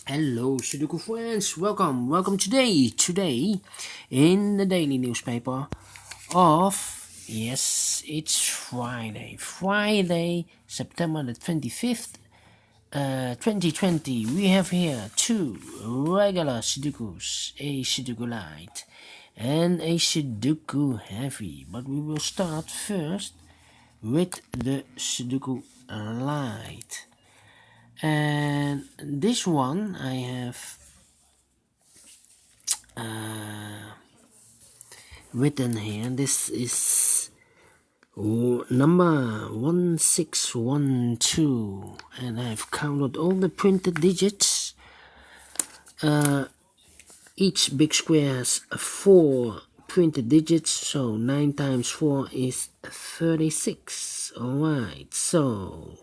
Hello, Sudoku friends. Welcome today in the daily newspaper of it's Friday, September the 25th, 2020. We have here two regular Sudokus, a Sudoku Light and a Sudoku Heavy. But we will start first with the Sudoku Light. And this one I have written here. This is number 1612, and I've counted all the printed digits. Each big square has 4 printed digits, so 9 times 4 is 36. Alright, so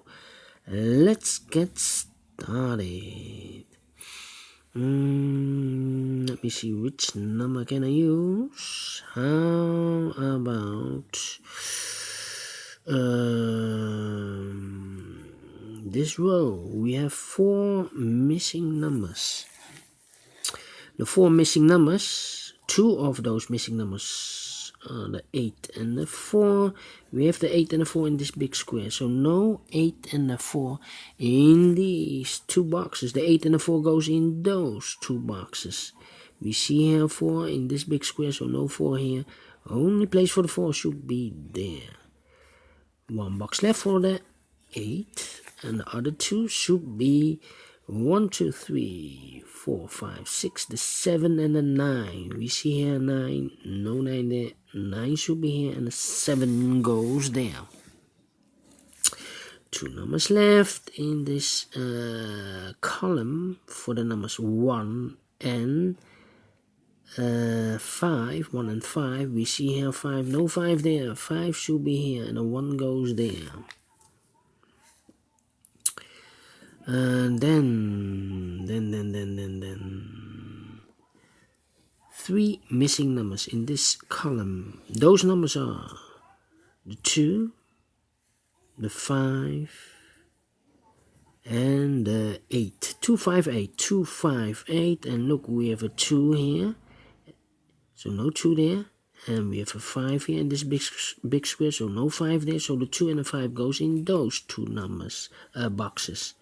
let's get started. Let me see, which number can I use? How about this row? We have 4 missing numbers. The 4 missing numbers, 2 of those missing numbers are the 8 and the 4. We have the 8 and the 4 in this big square, so no 8 and the 4 in these 2 boxes. The 8 and the 4 goes in those 2 boxes. We see here 4 in this big square, so no 4 here. Only place for the 4 should be there. 1 box left for the 8, and the other 2 should be 1, 2, 3, 4, 5, 6, the 7 and the 9. We see here 9, no 9 there. 9 should be here, and the 7 goes there. 2 numbers left in this column for the numbers 1 and 5. 1 and 5. We see here 5, no 5 there. 5 should be here, and the 1 goes there. And then 3 missing numbers in this column. Those numbers are the 2, the 5, and the 8. 2, 5, 8. 2, 5, 8. And look, we have a 2 here, so no 2 there. And we have a 5 here in this big square, so no 5 there. So the 2 and the 5 goes in those 2 numbers boxes.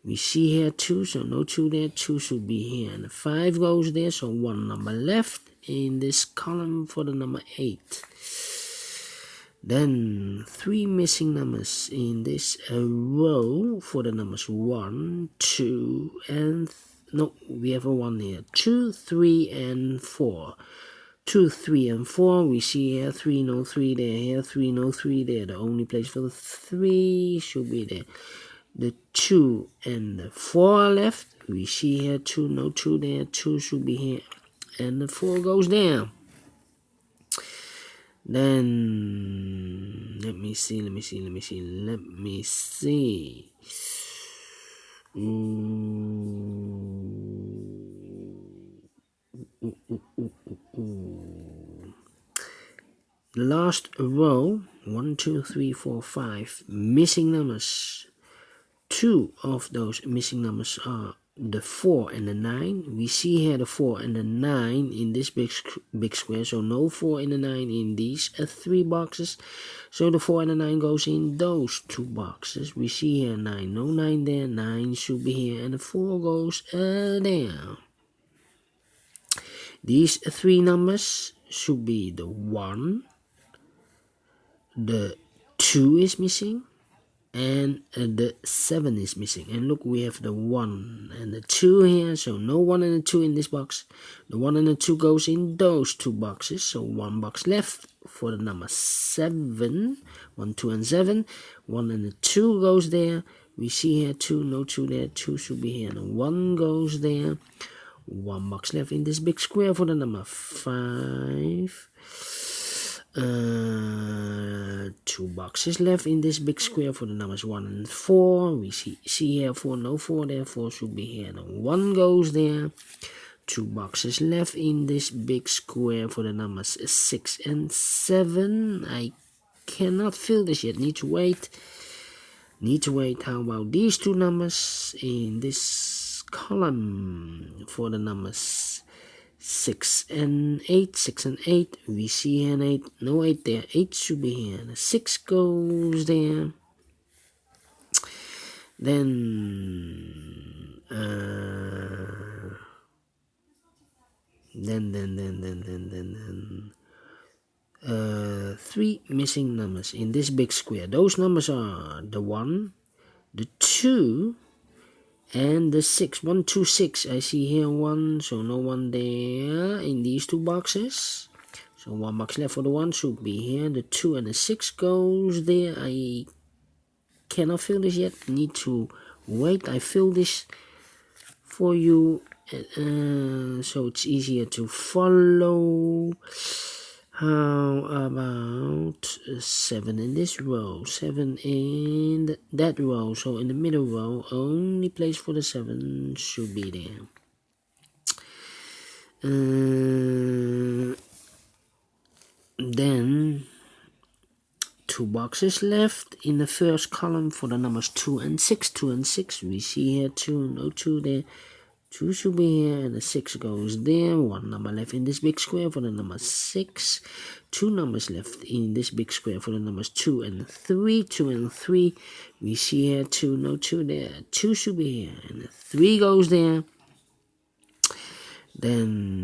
We see here 2, so no 2 there. 2 should be here, and the 5 goes there, so 1 number left in this column for the number 8. Then 3 missing numbers in this row for the numbers 1, 2, and no, we have a 1 here. 2, 3, and 4. 2, 3, and 4. We see here 3, no 3 there. Here 3, no 3 there. The only place for the 3 should be there. The 2 and the 4 are left. We see here 2, no 2 there. 2 should be here, and the 4 goes there. Then let me see. The last row, 1, 2, 3, 4, 5 missing numbers. 2 of those missing numbers are the 4 and the 9. We see here the 4 and the 9 in this big square, so no 4 and the 9 in these 3 boxes. So the 4 and the 9 goes in those 2 boxes. We see here 9, no 9 there. 9 should be here, and the 4 goes there. These 3 numbers should be the 1, the 2 is missing, and the 7 is missing. And look, we have the 1 and the 2 here, so no 1 and the 2 in this box. The 1 and the 2 goes in those 2 boxes, so 1 box left for the number 7. 1, 2, and 7. 1 and the 2 goes there. We see here 2, no 2 there. 2 should be here, and 1 goes there. 1 box left in this big square for the number 5. 2 boxes left in this big square for the numbers 1 and 4. We see here 4, no 4 there. 4 should be here, and 1 goes there. 2 boxes left in this big square for the numbers 6 and 7. I cannot fill this yet. Need to wait. How about these 2 numbers in this column for the numbers 6 and 8. 6 and 8. We see here an 8. No 8 there. 8 should be here. The 6 goes there. Then 3 missing numbers in this big square. Those numbers are the 1, the 2, and the 6. 1, 2, 6. I see here 1, so no 1 there in these 2 boxes. So 1 box left for the 1 should be here. The 2 and the 6 goes there. I cannot fill this yet. Need to wait. I fill this for you so it's easier to follow. How about 7 in this row, 7 in that row, so in the middle row, only place for the 7 should be there. Then 2 boxes left in the first column for the numbers 2 and 6. 2 and 6, we see here 2, no 2 there. 2 should be here and the 6 goes there. 1 number left in this big square for the number 6. 2 numbers left in this big square for the numbers 2 and 3. 2 and 3, we see here 2, no 2 there. 2 should be here and the 3 goes there. Then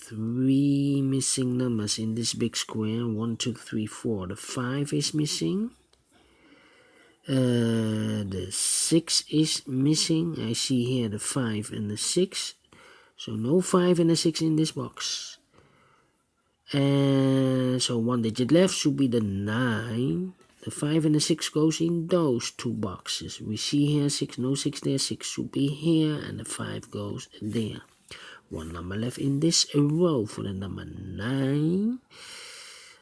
3 missing numbers in this big square. 1, 2, 3, 4. The 5 is missing. The 6 is missing. I see here the 5 and the 6. So no 5 and the 6 in this box. And so 1 digit left should be the 9. The 5 and the 6 goes in those 2 boxes. We see here 6, no 6 there. 6 should be here and the 5 goes there. 1 number left in this row for the number 9.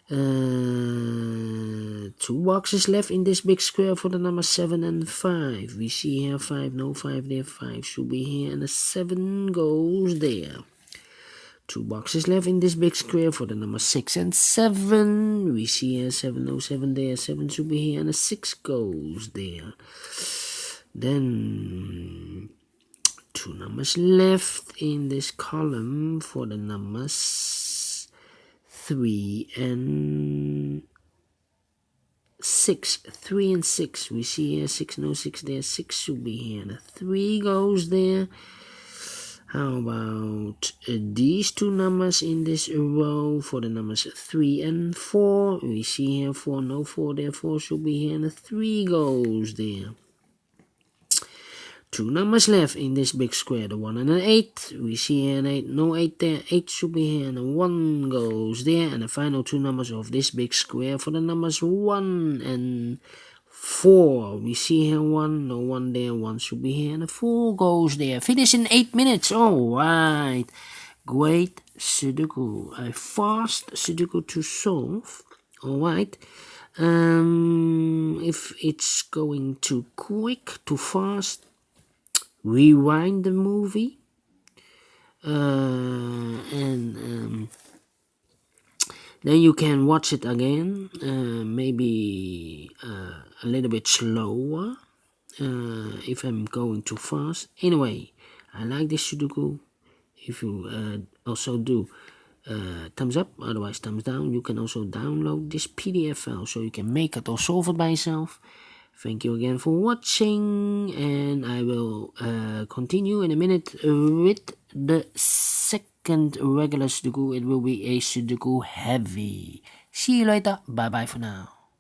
2 boxes left in this big square for the number 7 and 5. We see here 5, no 5 there. 5 should be here and the 7 goes there. 2 boxes left in this big square for the number 6 and 7. We see here 7, no 7 there. 7 should be here and the 6 goes there. Then 2 numbers left in this column for the numbers 3 and 6. 3 and 6. We see here 6, no 6 there. 6 should be here and the 3 goes there. How about these 2 numbers in this row for the numbers 3 and 4? We see here 4, no 4 there. 4 should be here and the 3 goes there. 2 numbers left in this big square, the 1 and an 8. We see here an 8, no 8 there. 8 should be here and the 1 goes there. And the final 2 numbers of this big square for the numbers 1 and 4. We see here 1, no 1 there. 1 should be here and the 4 goes there. Finish in 8 minutes. Alright. Great Sudoku. A fast Sudoku to solve. Alright. If it's going too quick, too fast, rewind the movie and then you can watch it again, maybe a little bit slower if I'm going too fast. Anyway, I like this Sudoku. If you also do, thumbs up, otherwise thumbs down. You can also download this PDF file so you can make it or solve it by yourself. Thank you again for watching, and I will continue in a minute with the second regular Sudoku. It will be a Sudoku heavy. See you later. Bye bye for now.